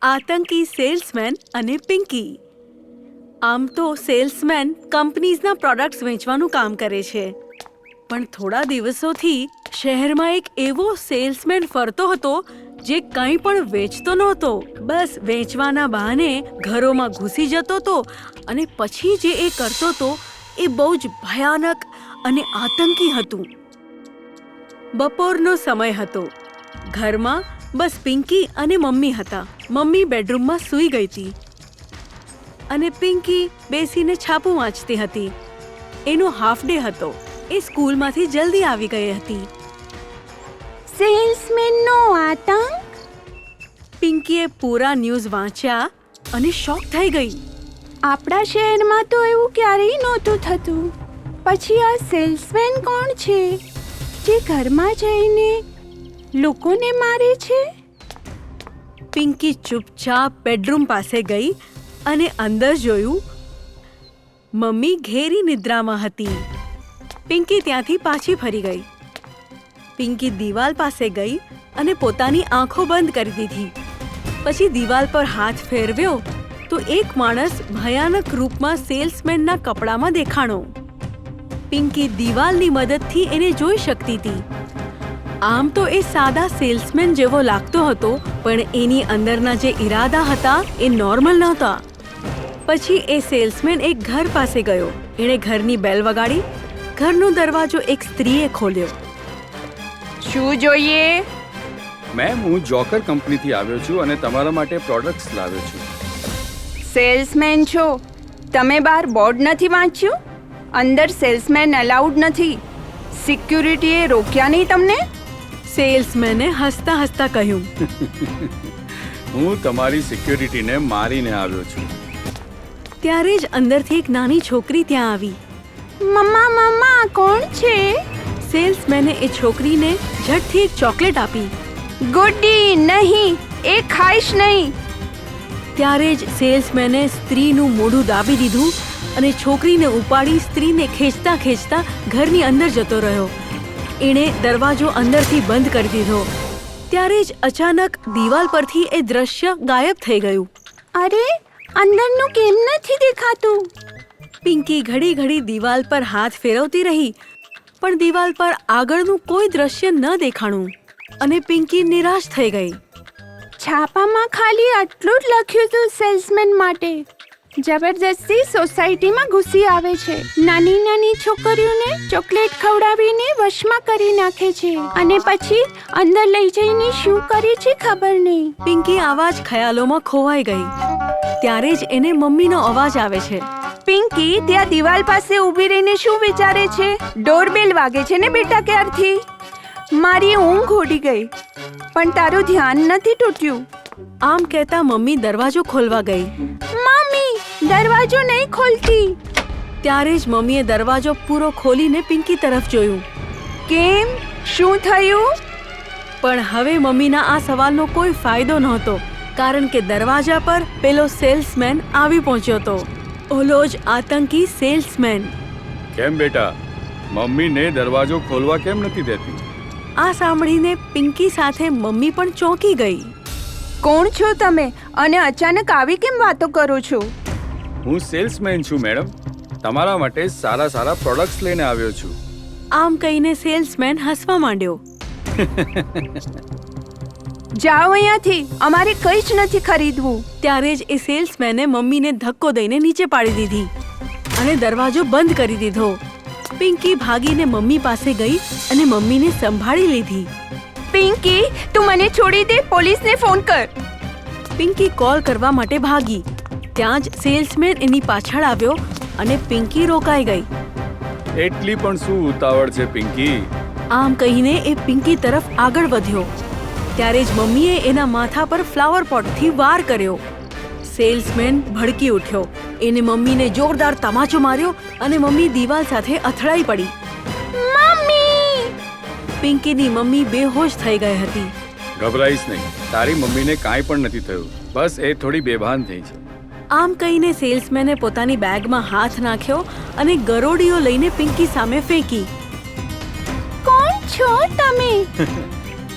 આતંકી સેલ્સમેન અને પિંકી. આમ તો સેલ્સમેન કંપનીઝના પ્રોડક્ટ્સ વેચવાનું કામ કરે છે, પણ થોડા દિવસોથી શહેરમાં એક એવો સેલ્સમેન ફરતો હતો જે કંઈ પણ વેચતો નહોતો. બસ વેચવાના બહાને ઘરોમાં ઘૂસી જતો હતો અને પછી જે એ કરતો હતો એ બહુ જ ભયાનક અને આતંકી હતું. બપોરનો સમય હતો. ઘરમાં બસ પિંકી અને મમ્મી હતા. મમ્મી બેડરૂમમાં સૂઈ ગઈ હતી અને પિંકી બેસીને છાપું વાંચતી હતી. એનો હાફ ડે હતો. એ સ્કૂલમાંથી જલ્દી આવી ગઈ હતી. સેલ્સમેનનો આતંક. પિંકીએ પૂરા ન્યૂઝ વાંચ્યા અને શોક થઈ ગઈ. આપણા શહેરમાં તો એવું ક્યારેય નહોતું થતું. પછી આ સેલ્સમેન કોણ છે જે ઘરમાં જઈને લોકોને મારે છે? પિંકી ચૂપચાપ બેડરૂમ પાસે ગઈ અને અંદર જોયું. મમ્મી ઘેરી નિદ્રામાં હતી. પિંકી ત્યાંથી પાછી ફરી ગઈ. પિંકી દિવાલ પાસે ગઈ અને પોતાની આંખો બંધ કરી દીધી. પછી દિવાલ પર હાથ ફેરવ્યો તો એક માણસ ભયાનક રૂપમાં સેલ્સમેનના કપડામાં દેખાણો. પિંકી દિવાલની મદદથી એને જોઈ શકતી હતી. આમ તો એ સાદા સેલ્સમેન જેવો લાગતો હતો, પણ એની અંદરના જે ઈરાદા હતા એ નોર્મલ નહોતા. પછી એ સેલ્સમેન એક ઘર પાસે ગયો. એણે ઘરની બેલ વગાડી. ઘરનો દરવાજો એક સ્ત્રીએ ખોલ્યો. શું જોઈએ? મેમ, હું જોકર કંપનીથી આવ્યો છું અને તમારા માટે પ્રોડક્ટ્સ લાવ્યો છું. સેલ્સમેન છો? તમે બહાર બોર્ડ નથી વાંચ્યું? અંદર સેલ્સમેન અલાઉડ નથી. સિક્યુરિટીએ રોક્યા નહીં તમને? સેલ્સમેને હસતા હસતા કહ્યું. હું તમારી સિક્યુરિટીને મારીને આવ્યો છું. ત્યારે જ અંદરથી એક નાની છોકરી ત્યાં આવી. મમ્મા કોણ છે? સેલ્સમેને એ છોકરીને ઝટથી એક ચોકલેટ આપી. ગુડ્ડી નહીં, એ ખાઈશ નહીં. ત્યારે જ સેલ્સમેને સ્ત્રીનું મોઢું દાબી દીધું અને છોકરીને ઉપાડી સ્ત્રીને ખેંચતા ખેંચતા ઘરની અંદર જતો રહ્યો. એણે દરવાજો અંદરથી બંધ કરી દીધો. ત્યારે જ અચાનક દિવાલ પરથી એ દ્રશ્ય ગાયબ થઈ ગયું. અરે, અંદરનું કેમ નથી દેખાતું? પિંકી ઘડી ઘડી દિવાલ પર હાથ ફેરવતી રહી, પણ દિવાલ પર આગળનું કોઈ દ્રશ્ય ન દેખાણું અને પિંકી નિરાશ થઈ ગઈ. છાપામાં ખાલી આટલું જ લખ્યું હતું સેલ્સમેન માટે. જબરજસ્તી સોસાયટીમાં ઘૂસી આવે છે. નાની નાની છોકરીઓને ચોકલેટ ખવડાવીને વશમાં કરી નાખે છે અને પછી અંદર લઈ જઈને શું કરે છે ખબર નહીં. પિંકી આવા જ ખયાલોમાં ખોવાઈ ગઈ. ત્યારે જ એને મમ્મીનો અવાજ આવે છે. પિંકી ત્યાં દિવાલ પાસે ઊભી રહીને શું વિચારે છે? ડોરબેલ વાગે છે ને બેટા ક્યારથી? મારી ઊંઘ ઉડી ગઈ, પણ તારું ધ્યાન નથી તૂટ્યું. આમ કહેતા મમ્મી દરવાજો ખોલવા ગઈ. મમ્મી, દરવાજો નહીં ખોલતી. ત્યારે જ મમ્મીએ દરવાજો પૂરો ખોલીને પિંકી તરફ જોયું. કેમ? શું થયું? પણ હવે મમ્મીના આ સવાલનો કોઈ ફાયદો નહોતો, કારણ કે દરવાજા પર પેલો સેલ્સમેન આવી પહોંચ્યો હતો. ઓલો જ આતંકી સેલ્સમેન. કેમ બેટા, મમ્મીને દરવાજો ખોલવા કેમ નથી દેતી? આ સાંભળીને પિંકી સાથે મમ્મી પણ ચોંકી ગઈ. કોણ છો તમે અને અચાનક આવી કેમ વાતો કરો છો? હું સેલ્સમેન છું મેડમ. તમારા માટે સારા સારા પ્રોડક્ટ્સ લઈને આવ્યો છું. આમ કહીને સેલ્સમેન હસવા માંડ્યો. જાઓ અહીંયાથી, અમારે કંઈ જ નથી ખરીદવું. ત્યારે જ એ સેલ્સમેને મમ્મીને ધક્કો દઈને નીચે પાડી દીધી અને દરવાજો બંધ કરી દીધો. પિંકી ભાગીને મમ્મી પાસે ગઈ અને મમ્મીને સંભાળી લીધી. પિંકી, તું મને છોડી દે, પોલીસને ફોન કર. પિંકી કોલ કરવા માટે ભાગી. ત્યાં જ સેલ્સમેન એની પાછળ આવ્યો અને પિંકી રોકાઈ ગઈ. એટલી પણ શું ઉતાવળ છે પિંકી? આમ કહીને એ પિંકી તરફ આગળ વધ્યો. ત્યારે જ મમ્મીએ એના માથા પર ફ્લાવર પોટથી વાર કર્યો. સેલ્સમેન ભડકી ઉઠ્યો. એને મમ્મીને જોરદાર તમાચો માર્યો અને મમ્મી દિવાલ સાથે અથડાઈ પડી. મમ્મી! પિંકીની મમ્મી બેહોશ થઈ ગઈ હતી. ગભરાઈશ નહીં, તારી મમ્મીને કાંઈ પણ નથી થયું. બસ એ થોડી બેભાન થઈ છે. આમ કહીને સેલ્સમેને પોતાની બેગમાં હાથ નાખ્યો અને ગરોળીઓ લઈને પિંકી સામે ફેંકી. કોણ છો તમે?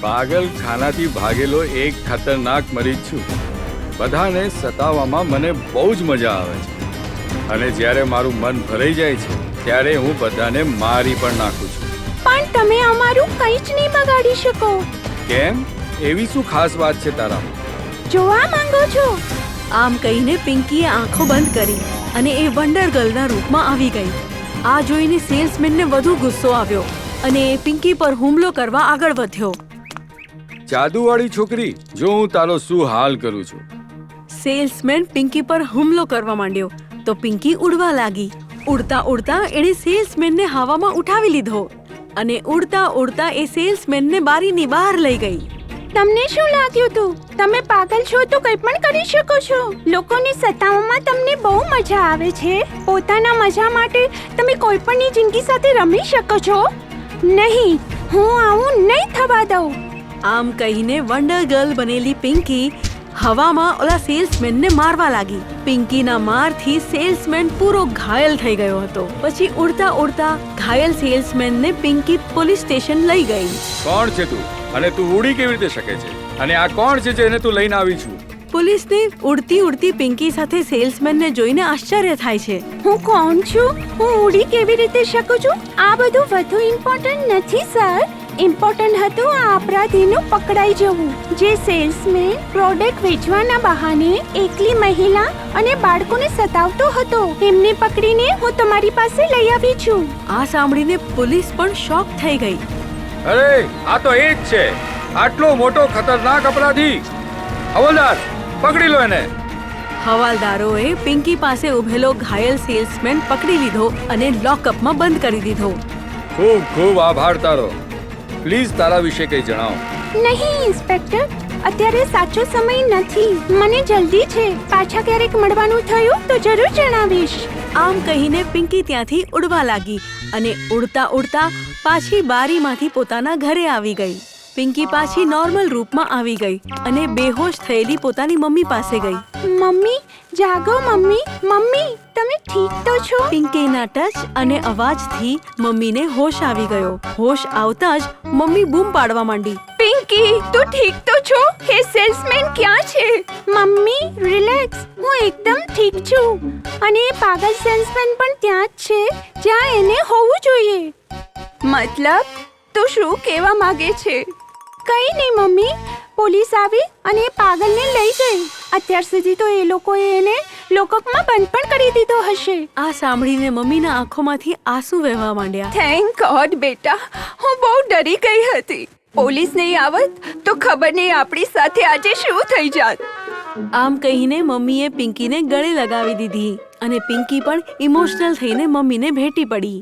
પાગલખાનાથી ભાગેલો એક ખતરનાક મરીજ છું. બધાને સતાવવામાં મને બહુ જ મજા આવે છે અને જ્યારે મારું મન ભરાઈ જાય છે ત્યારે હું બધાને મારી પણ નાખું છું. પણ તમે અમારું કંઈ જ નહીં બગાડી શકો. કેમ? એવી શું ખાસ વાત છે તારામાં? જોવા માંગો છો? આમ કહીને પિંકીએ આંખો બંધ કરી અને એ વન્ડર ગર્લના રૂપમાં આવી ગઈ. આ જોઈને સેલ્સમેનને વધુ ગુસ્સો આવ્યો અને એ પિંકી પર હુમલો કરવા આગળ વધ્યો. જાદુવાળી છોકરી, જો હું તારો શું હાલ કરું છું. સેલ્સમેન પિંકી પર હુમલો કરવા માંડ્યો તો પિંકી ઉડવા લાગી. ઉડતા ઉડતા એણે સેલ્સમેનને હવામાં ઉઠાવી લીધો અને ઉડતા ઉડતા એ સેલ્સમેનને બારીની બહાર લઈ ગઈ. તમને શું લાગ્યું તું? તમે પાગલ છો તો કંઈ પણ કરી શકો છો. લોકોને સતાવવામાં તમને બહુ મજા આવે છે. પોતાના મજા માટે તમે કોઈ પણની જિંદગી સાથે રમી શકો છો. નહીં, હું આવું નહીં થવા દઉં. આમ કહીને વન્ડર ગર્લ બનેલી પિંકી હવામાં ઓલા સેલ્સમેનને મારવા લાગી. પિંકીના મારથી સેલ્સમેન પૂરો ઘાયલ થઈ ગયો હતો. પછી ઉડતા ઉડતા ઘાયલ સેલ્સમેનને પિંકી પોલીસ સ્ટેશન લઈ ગઈ. કોણ છે તું અને તું ઉડી કેવી રીતે શકે છે? અને આ કોણ છે જેને તું લઈને આવી છું? પોલીસને ઉડતી ઉડતી પિંકી સાથે સેલ્સમેનને જોઈને આશ્ચર્ય થાય છે. હું કોણ છું? હું ઉડી કેવી રીતે શકું છું? આ બધું વધુ ઇમ્પોર્ટન્ટ નથી સર. ઇમ્પોર્ટન્ટ હતું આ અપરાધીનું પકડાઈ જવું, જે સેલ્સમેન પ્રોડક્ટ વેચવાના બહાને એકલી મહિલા અને બાળકોને સતાવતો હતો. એમને પકડીને હું તમારી પાસે લઈ આવી છું. આ સાંભળીને પોલીસ પણ શોક થઈ ગઈ. અરે, આ તો એ જ છે, આટલો મોટો ખતરનાક અપરાધી. હવાલદાર, પકડી લો એને. હવાલદારોએ પિંકી પાસે ઉભેલો ઘાયલ સેલ્સમેન પકડી લીધો અને લોકઅપમાં બંધ કરી દીધો. ખૂબ ખૂબ આભાર તારો. પ્લીઝ તારા વિશે કંઈ જણાવો. નહીં ઇન્સ્પેક્ટર, અત્યારે સાચો સમય નથી. મને જલ્દી છે. પાછા ક્યારેક મળવાનું થયું તો જરૂર જણાવીશ. આમ કહીને પિંકી ત્યાંથી ઉડવા લાગી અને ઉડતા ઉડતા પાછી બારીમાંથી પોતાના ઘરે આવી ગઈ. પિંકી પાછી નોર્મલ રૂપમાં આવી ગઈ અને બેહોશ થયેલી પોતાની મમ્મી પાસે ગઈ. મમ્મી, જાગો મમ્મી. મમ્મી, તમે ઠીક તો છો? પિંકીના ટચ અને અવાજથી મમ્મીને હોશ આવી ગયો. હોશ આવતા જ મમ્મી બૂમ પાડવા માંડી. પિંકી, તું ઠીક તો છો? હે સેલ્સમેન ક્યાં છે? Mummy, relax. હું એકદમ ઠીક છું. અને એ પાગલ સેલ્સમેન પણ ત્યાં જ છે જ્યાં એને હોવું જોઈએ. મતલબ, તું શું કહેવા માંગે છે? કંઈ નહીં મમ્મી. પોલીસ આવી અને એ પાગલને લઈ ગઈ. અત્યાર સુધી તો એ લોકોએ એને લોકઅપમાં બંધ પણ કરી દીધો હશે. આ સાંભળીને મમ્મીના આંખોમાંથી આંસુ વહેવા માંડ્યા. થેન્ક ગોડ બેટા, હું બહુ ડરી ગઈ હતી. પોલીસ નહીં આવત તો ખબર નહીં આપણી સાથે આજે શું થઈ જાત. આમ કહીને મમ્મીએ પિંકીને ગળે લગાવી દીધી અને પિંકી પણ ઇમોશનલ થઈને મમ્મીને ભેટી પડી.